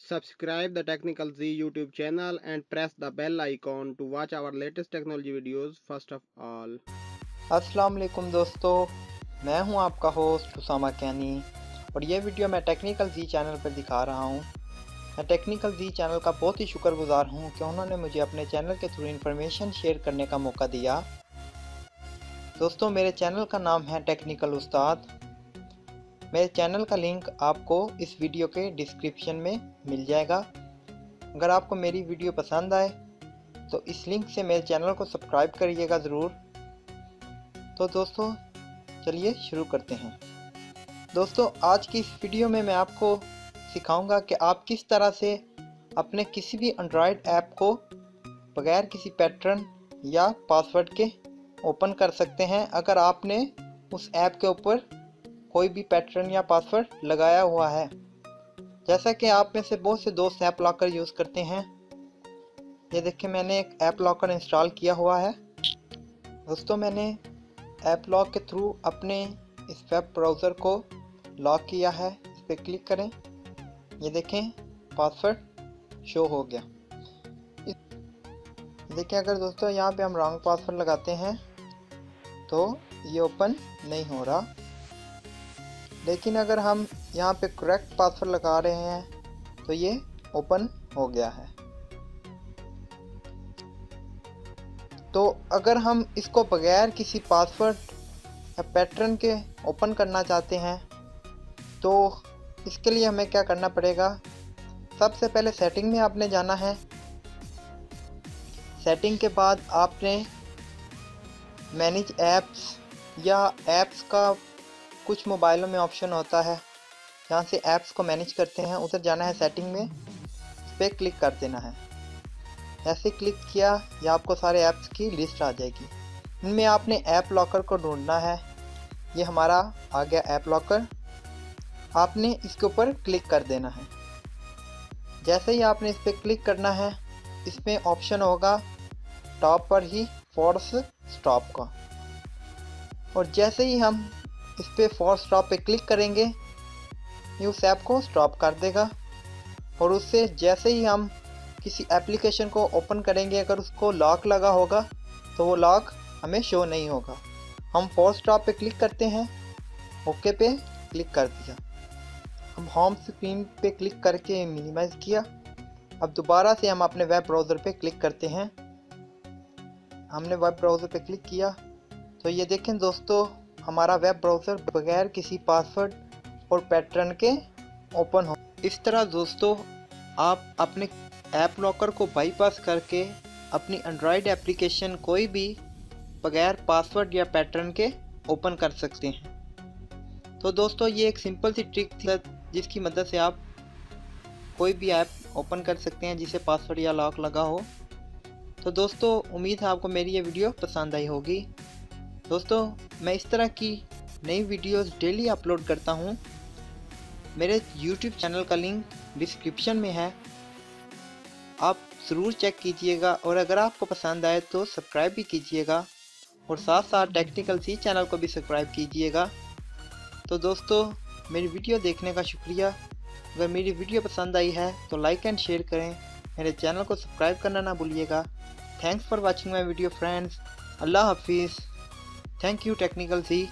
Subscribe the Technical Z YouTube channel and press the bell icon to watch our latest technology videos first of all. अस्सलाम वालेकुम दोस्तों, मैं हूं आपका host Usama कैनी और ये वीडियो मैं टेक्निकल जी चैनल पर दिखा रहा हूं। मैं टेक्निकल जी चैनल का बहुत ही शुक्रगुजार हूं कि उन्होंने मुझे अपने चैनल के थ्रू इन्फॉर्मेशन शेयर करने का मौका दिया। दोस्तों, मेरे चैनल का नाम है टेक्निकल उस्ताद। मेरे चैनल का लिंक आपको इस वीडियो के डिस्क्रिप्शन में मिल जाएगा। अगर आपको मेरी वीडियो पसंद आए तो इस लिंक से मेरे चैनल को सब्सक्राइब करिएगा ज़रूर। तो दोस्तों, चलिए शुरू करते हैं। दोस्तों, आज की इस वीडियो में मैं आपको सिखाऊंगा कि आप किस तरह से अपने किसी भी एंड्रॉयड ऐप को बगैर किसी पैटर्न या पासवर्ड के ओपन कर सकते हैं अगर आपने उस ऐप के ऊपर कोई भी पैटर्न या पासवर्ड लगाया हुआ है। जैसा कि आप में से बहुत से दोस्त ऐप लॉकर यूज़ करते हैं। ये देखिए, मैंने एक ऐप लॉकर इंस्टॉल किया हुआ है। दोस्तों, मैंने ऐप लॉक के थ्रू अपने इस वेब ब्राउज़र को लॉक किया है। इस पर क्लिक करें, ये देखें पासवर्ड शो हो गया। देखिए, अगर दोस्तों यहाँ पे हम रॉन्ग पासवर्ड लगाते हैं तो ये ओपन नहीं हो रहा, लेकिन अगर हम यहाँ पे करेक्ट पासवर्ड लगा रहे हैं तो ये ओपन हो गया है। तो अगर हम इसको बगैर किसी पासवर्ड या पैटर्न के ओपन करना चाहते हैं तो इसके लिए हमें क्या करना पड़ेगा। सबसे पहले सेटिंग में आपने जाना है। सेटिंग के बाद आपने मैनेज ऐप्स या ऐप्स का कुछ मोबाइलों में ऑप्शन होता है जहाँ से ऐप्स को मैनेज करते हैं, उधर जाना है सेटिंग में, इस पर क्लिक कर देना है। ऐसे क्लिक किया या आपको सारे ऐप्स की लिस्ट आ जाएगी। इनमें आपने ऐप लॉकर को ढूंढना है। ये हमारा आ गया ऐप लॉकर। आपने इसके ऊपर क्लिक कर देना है। जैसे ही आपने इस पर क्लिक करना है, इसमें ऑप्शन होगा टॉप पर ही फोर्स स्टॉप का, और जैसे ही हम इस पर फोर्स स्टॉप पे क्लिक करेंगे ये उस ऐप को स्टॉप कर देगा। और उससे जैसे ही हम किसी एप्लीकेशन को ओपन करेंगे, अगर उसको लॉक लगा होगा तो वो लॉक हमें शो नहीं होगा। हम फोर्स स्टॉप पे क्लिक करते हैं, ओके पे क्लिक कर दिया। हम होम स्क्रीन पे क्लिक करके मिनिमाइज़ किया। अब दोबारा से हम अपने वेब ब्राउज़र पे क्लिक करते हैं। हमने वेब ब्राउज़र पे क्लिक किया तो ये देखें दोस्तों, हमारा वेब ब्राउज़र बगैर किसी पासवर्ड और पैटर्न के ओपन हो। इस तरह दोस्तों, आप अपने ऐप लॉकर को बाईपास करके अपनी एंड्रॉयड एप्लीकेशन कोई भी बगैर पासवर्ड या पैटर्न के ओपन कर सकते हैं। तो दोस्तों, ये एक सिंपल सी ट्रिक थी जिसकी मदद से आप कोई भी ऐप ओपन कर सकते हैं जिसे पासवर्ड या लॉक लगा हो। तो दोस्तों, उम्मीद है आपको मेरी ये वीडियो पसंद आई होगी। दोस्तों, मैं इस तरह की नई वीडियोस डेली अपलोड करता हूँ। मेरे YouTube चैनल का लिंक डिस्क्रिप्शन में है, आप ज़रूर चेक कीजिएगा। और अगर आपको पसंद आए तो सब्सक्राइब भी कीजिएगा और साथ साथ टेक्निकल सी चैनल को भी सब्सक्राइब कीजिएगा। तो दोस्तों, मेरी वीडियो देखने का शुक्रिया। अगर मेरी वीडियो पसंद आई है तो लाइक एंड शेयर करें। मेरे चैनल को सब्सक्राइब करना ना भूलिएगा। Thanks for watching my video friends. अल्लाह हाफिज़। Thank you technical C.